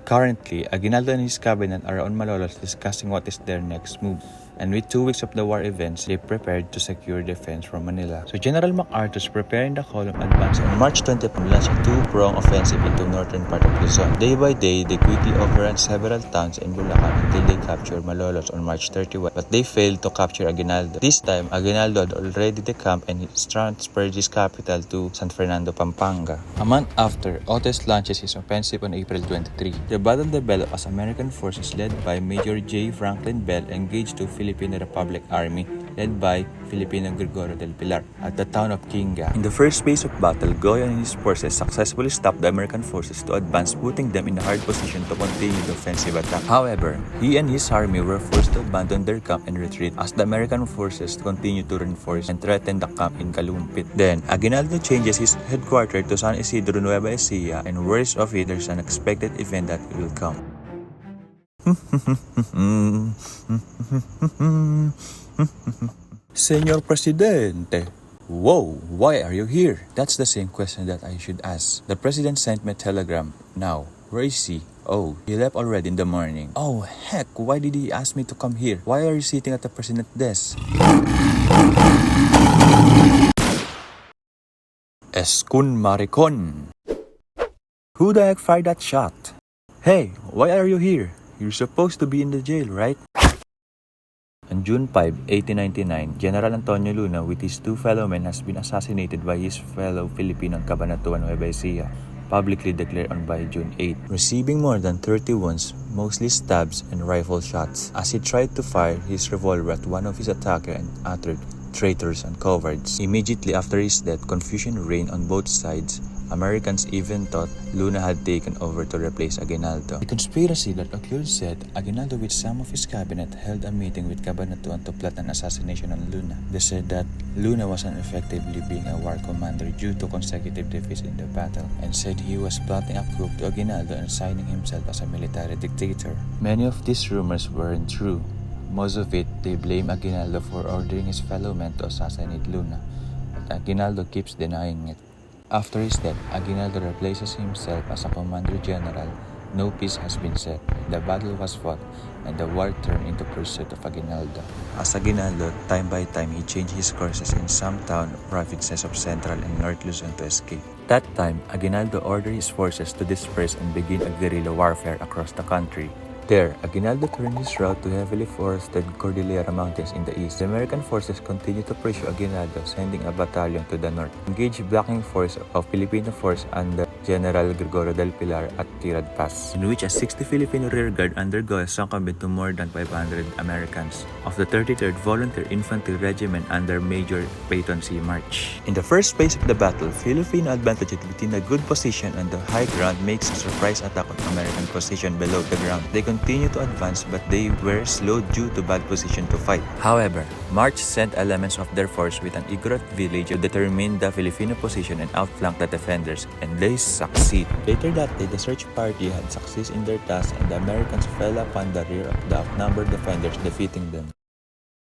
Currently, Aguinaldo and his cabinet are on Malolos discussing what is their next move. And with 2 weeks of the war events, they prepared to secure defense from Manila. So General MacArthur's preparing the column advance on March 20 to launch a two-pronged offensive into northern part of Luzon. Day by day, they quickly overran several towns in Bulacan until they captured Malolos on March 31, but they failed to capture Aguinaldo. This time, Aguinaldo had already decamped and he transferred his capital to San Fernando, Pampanga. A month after, Otis launches his offensive on April 23. The battle developed as American forces led by Major J. Franklin Bell engaged to Philippine Republic Army led by Filipino Gregorio del Pilar at the town of Kinga. In the first phase of battle, Goya and his forces successfully stopped the American forces to advance, putting them in a hard position to continue the offensive attack. However, he and his army were forced to abandon their camp and retreat as the American forces continued to reinforce and threaten the camp in Kalumpit. Then, Aguinaldo changes his headquarters to San Isidro, Nueva Ecija, and worries of it, there's an unexpected event that will come. Senor Presidente, whoa, why are you here? That's the same question that I should ask. The President sent me a telegram. Now, where is he? Oh, he left already in the morning. Oh, heck, why did he ask me to come here? Why are you sitting at the President's desk? Eskun Maricon. Who the heck fired that shot? Hey, why are you here? You're supposed to be in the jail, right? On June 5, 1899, General Antonio Luna with his two fellow men has been assassinated by his fellow Filipino in Cabanatuan, Nueva Ecija, publicly declared on by June 8, receiving more than 30 wounds, mostly stabs and rifle shots, as he tried to fire his revolver at one of his attackers and uttered traitors and cowards. Immediately after his death, confusion reigned on both sides. Americans even thought Luna had taken over to replace Aguinaldo. The conspiracy that occurred said Aguinaldo with some of his cabinet held a meeting with Cabanatuan to plot an assassination on Luna. They said that Luna wasn't effectively being a war commander due to consecutive defeats in the battle, and said he was plotting a coup to Aguinaldo and signing himself as a military dictator. Many of these rumors weren't true. Most of it, they blame Aguinaldo for ordering his fellow men to assassinate Luna, but Aguinaldo keeps denying it. After his death, Aguinaldo replaces himself as a commander-general. No peace has been set. The battle was fought, and the war turned into pursuit of Aguinaldo. As Aguinaldo, time by time, he changed his courses in some town provinces of Central and North Luzon to escape. That time, Aguinaldo ordered his forces to disperse and begin a guerrilla warfare across the country. There, Aguinaldo turned his route to heavily forested Cordillera Mountains in the east. The American forces continued to pursue Aguinaldo, sending a battalion to the north, engaged blocking force of Filipino force under General Gregorio del Pilar at Tirad Pass, in which a 60 Filipino rearguard under Goya succumbed to more than 500 Americans of the 33rd Volunteer Infantry Regiment under Major Peyton C. March. In the first phase of the battle, Filipino advantage within a good position on the high ground makes a surprise attack on American position below the ground. They continued to advance, but they were slow due to bad position to fight. However, March sent elements of their force with an Igorot village to determine the Filipino position and outflank the defenders, and they succeed. Later that day, the search party had success in their task, and the Americans fell upon the rear of the outnumbered defenders, defeating them.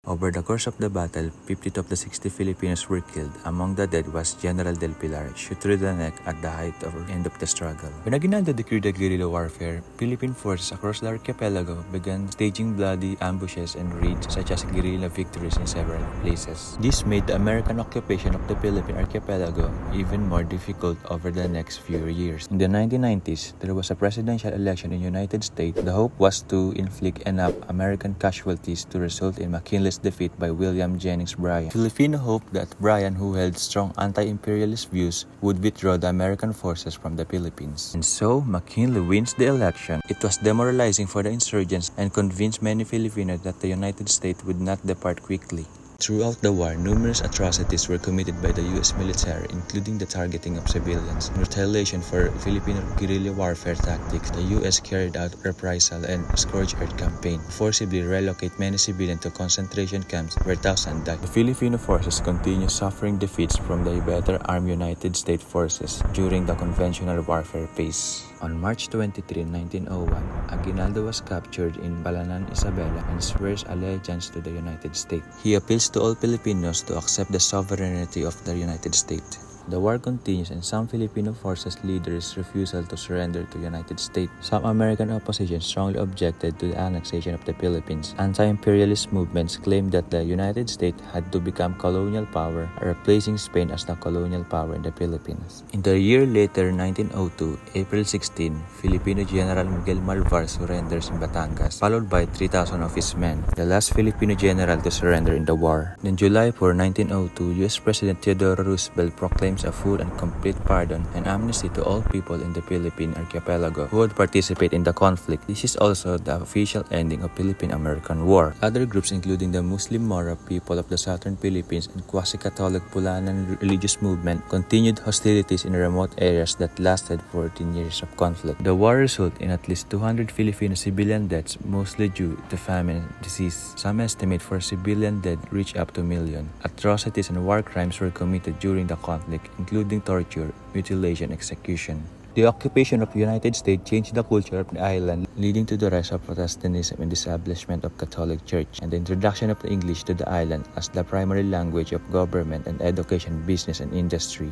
Over the course of the battle, 52 of the 60 Filipinos were killed. Among the dead was General Del Pilar, shot through the neck at the height of the end of the struggle. When Aguinaldo declared the guerrilla warfare, Philippine forces across the archipelago began staging bloody ambushes and raids such as guerrilla victories in several places. This made the American occupation of the Philippine archipelago even more difficult over the next few years. In the 1990s, there was a presidential election in the United States. The hope was to inflict enough American casualties to result in Mckinley's defeat by William Jennings Bryan. Filipino hoped that Bryan, who held strong anti-imperialist views, would withdraw the American forces from the Philippines. And so, McKinley wins the election. It was demoralizing for the insurgents and convinced many Filipinos that the United States would not depart quickly. Throughout the war, numerous atrocities were committed by the U.S. military, including the targeting of civilians. In retaliation for Filipino guerrilla warfare tactics, the U.S. carried out reprisal and scourge earth campaign, forcibly relocate many civilians to concentration camps where thousands died. The Filipino forces continued suffering defeats from the better armed United States forces during the conventional warfare phase. On March 23, 1901, Aguinaldo was captured in Balanan, Isabela, and swears allegiance to the United States. He appeals to all Filipinos to accept the sovereignty of the United States. The war continues and some Filipino forces leaders' refusal to surrender to the United States. Some American opposition strongly objected to the annexation of the Philippines. Anti-imperialist movements claimed that the United States had to become colonial power, replacing Spain as the colonial power in the Philippines. In the year later, 1902, April 16, Filipino General Miguel Malvar surrenders in Batangas, followed by 3,000 of his men, the last Filipino general to surrender in the war. On July 4, 1902, U.S. President Theodore Roosevelt proclaims a full and complete pardon and amnesty to all people in the Philippine archipelago who would participate in the conflict. This is also the official ending of Philippine-American War. Other groups including the Muslim Moro people of the southern Philippines and quasi-Catholic Pulanan religious movement continued hostilities in remote areas that lasted 14 years of conflict. The war resulted in at least 200 Filipino civilian deaths, mostly due to famine and disease. Some estimate for civilian dead reach up to a million. Atrocities and war crimes were committed during the conflict, including torture, mutilation, and execution. The occupation of the United States changed the culture of the island, leading to the rise of Protestantism and the establishment of Catholic Church, and the introduction of the English to the island as the primary language of government and education, business, and industry.